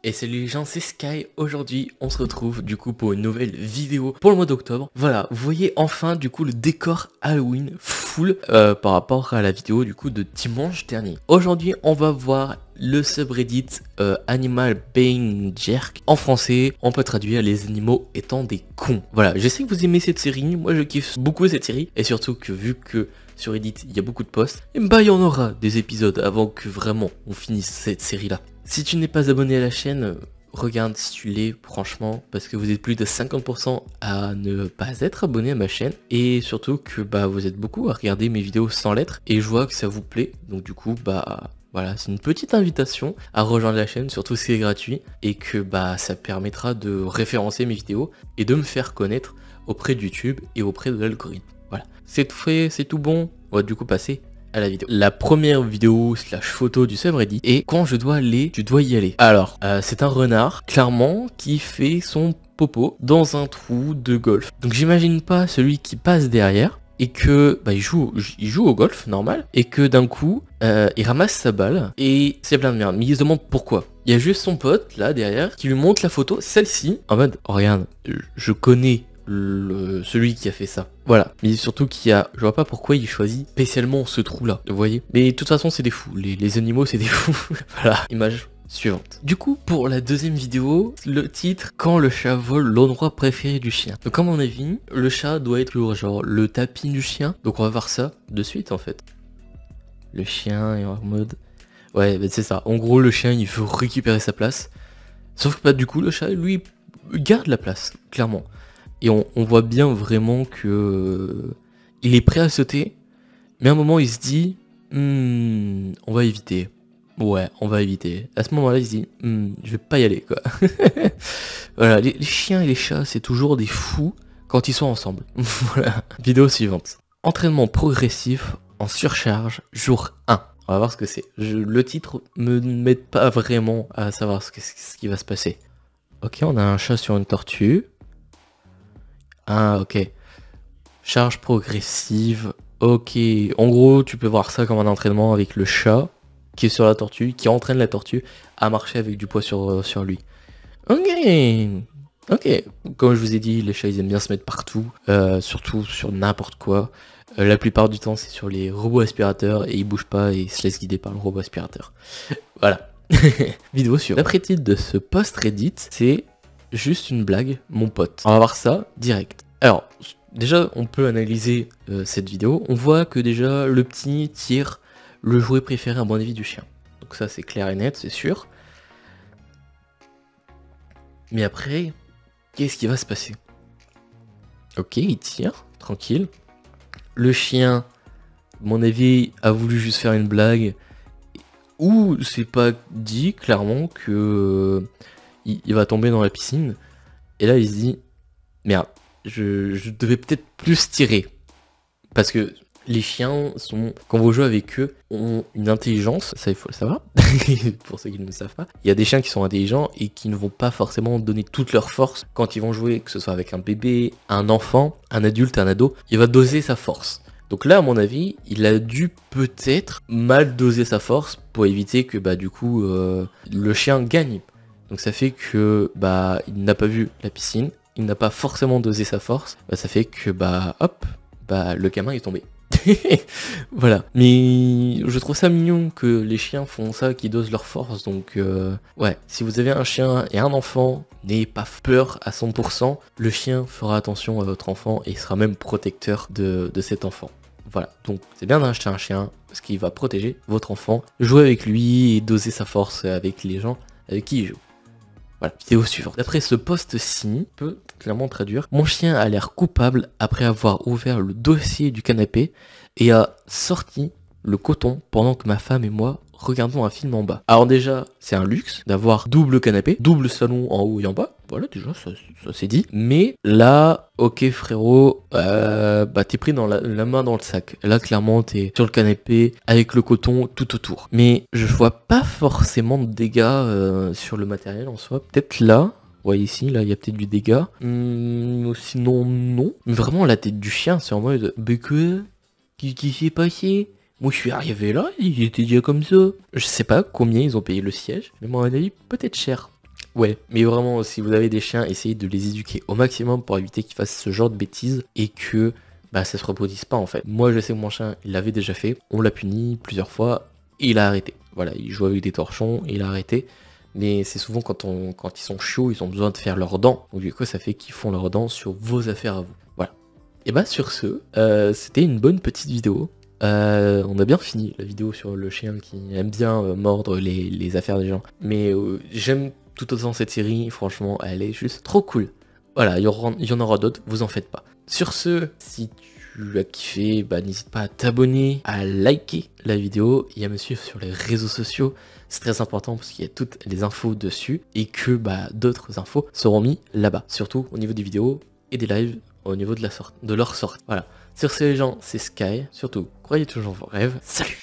Et salut les gens, c'est Sky. Aujourd'hui, on se retrouve du coup pour une nouvelle vidéo pour le mois d'octobre. Voilà, vous voyez enfin du coup le décor Halloween full par rapport à la vidéo du coup de dimanche dernier. Aujourd'hui, on va voir le subreddit Animal Being Jerk. En français, on peut traduire les animaux étant des cons. Voilà, je sais que vous aimez cette série, moi je kiffe beaucoup cette série. Et surtout que vu que sur Reddit, il y a beaucoup de posts, et bah il y en aura des épisodes avant que vraiment on finisse cette série là. Si tu n'es pas abonné à la chaîne, regarde si tu l'es, franchement, parce que vous êtes plus de 50% à ne pas être abonné à ma chaîne, et surtout que bah vous êtes beaucoup à regarder mes vidéos sans lettres, et je vois que ça vous plaît, donc du coup bah voilà, c'est une petite invitation à rejoindre la chaîne, surtout si c'est gratuit, et que bah ça permettra de référencer mes vidéos et de me faire connaître auprès de YouTube et auprès de l'algorithme. Voilà, c'est tout fait, c'est tout bon, on va du coup passer à la vidéo. La première vidéo slash photo du subreddit et quand je dois aller, tu dois y aller. Alors, c'est un renard, clairement, qui fait son popo dans un trou de golf. Donc j'imagine pas celui qui passe derrière et que bah, il joue au golf, normal, et que d'un coup, il ramasse sa balle et c'est plein de merde. Mais il se demande pourquoi. Il y a juste son pote, là, derrière, qui lui montre la photo, celle-ci, en mode, oh, regarde, je connais celui qui a fait ça. Voilà. Mais surtout je vois pas pourquoi il choisit spécialement ce trou là, vous voyez. Mais de toute façon c'est des fous, les animaux c'est des fous. Voilà, image suivante. Du coup pour la deuxième vidéo, le titre, quand le chat vole l'endroit préféré du chien. Donc comme on a vu, le chat doit être genre le tapis du chien. Donc on va voir ça de suite en fait. Le chien est en mode... Ouais bah c'est ça, en gros le chien il veut récupérer sa place. Sauf que bah du coup le chat lui garde la place, clairement. Et on voit bien vraiment que il est prêt à sauter, mais à un moment il se dit on va éviter. Ouais, on va éviter. À ce moment-là, il se dit je vais pas y aller quoi. Voilà, les chiens et les chats, c'est toujours des fous quand ils sont ensemble. Voilà. Vidéo suivante. Entraînement progressif en surcharge, jour 1. On va voir ce que c'est. Le titre me m'aide pas vraiment à savoir ce qui va se passer. Ok, on a un chat sur une tortue. Ah ok, charge progressive, ok, en gros tu peux voir ça comme un entraînement avec le chat qui est sur la tortue, qui entraîne la tortue à marcher avec du poids sur lui. Ok, comme je vous ai dit, les chats ils aiment bien se mettre partout, surtout sur n'importe quoi. La plupart du temps c'est sur les robots aspirateurs et ils bougent pas et ils se laissent guider par le robot aspirateur. Voilà, vidéo sur. D'après titre de ce post Reddit, c'est... juste une blague, mon pote. On va voir ça direct. Alors, déjà, on peut analyser cette vidéo. On voit que déjà, le petit tire le jouet préféré, à mon avis, du chien. Donc ça, c'est clair et net, c'est sûr. Mais après, qu'est-ce qui va se passer? Ok, il tire, tranquille. Le chien, à mon avis, a voulu juste faire une blague. Ou c'est pas dit, clairement, que... il va tomber dans la piscine, et là il se dit, merde, je devais peut-être plus tirer, parce que les chiens sont, quand vous jouez avec eux, ont une intelligence, ça il faut le savoir, pour ceux qui ne le savent pas, il y a des chiens qui sont intelligents et qui ne vont pas forcément donner toute leur force quand ils vont jouer, que ce soit avec un bébé, un enfant, un adulte, un ado, il va doser sa force. Donc là, à mon avis, il a dû peut-être mal doser sa force pour éviter que bah du coup le chien gagne. Donc ça fait que bah il n'a pas vu la piscine, il n'a pas forcément dosé sa force, bah, ça fait que bah hop, bah le gamin est tombé. Voilà. Mais je trouve ça mignon que les chiens font ça, qu'ils dosent leur force. Donc ouais, si vous avez un chien et un enfant, n'ayez pas peur à 100%. Le chien fera attention à votre enfant et sera même protecteur de cet enfant. Voilà, donc c'est bien d'acheter un chien parce qu'il va protéger votre enfant, jouer avec lui et doser sa force avec les gens avec qui il joue. Voilà, vidéo suivante. D'après ce post-ci, peut clairement traduire, mon chien a l'air coupable après avoir ouvert le dossier du canapé et a sorti le coton pendant que ma femme et moi regardons un film en bas. Alors déjà, c'est un luxe d'avoir double canapé, double salon en haut et en bas. Voilà, déjà, ça c'est dit. Mais là, ok frérot, bah t'es pris dans la main dans le sac. Là, clairement, t'es sur le canapé avec le coton tout autour. Mais je vois pas forcément de dégâts sur le matériel en soi. Peut-être là. Ouais, ici, là, il y a peut-être du dégât. Sinon, non. Mais vraiment, la tête du chien, c'est en mode... Mais que... Qu'est-ce qui s'est passé? Moi, je suis arrivé là, il était déjà comme ça. Je sais pas combien ils ont payé le siège, mais moi, à mon avis, peut-être cher. Ouais, mais vraiment, si vous avez des chiens, essayez de les éduquer au maximum pour éviter qu'ils fassent ce genre de bêtises et que bah ça se reproduise pas en fait. Moi je sais que mon chien, il l'avait déjà fait, on l'a puni plusieurs fois et il a arrêté. Voilà, il joue avec des torchons et il a arrêté. Mais c'est souvent quand ils sont chiots, ils ont besoin de faire leurs dents. Donc du coup ça fait qu'ils font leurs dents sur vos affaires à vous. Voilà. Et bah sur ce, c'était une bonne petite vidéo. On a bien fini la vidéo sur le chien qui aime bien mordre les affaires des gens. Mais j'aime tout autant cette série, franchement, elle est juste trop cool. Voilà, il y en aura d'autres, vous en faites pas. Sur ce, si tu as kiffé, bah n'hésite pas à t'abonner, à liker la vidéo et à me suivre sur les réseaux sociaux. C'est très important parce qu'il y a toutes les infos dessus et que bah d'autres infos seront mis là-bas. Surtout au niveau des vidéos et des lives au niveau de leur sortie. Voilà. Sur ce les gens, c'est Sky. Surtout, croyez toujours vos rêves. Salut!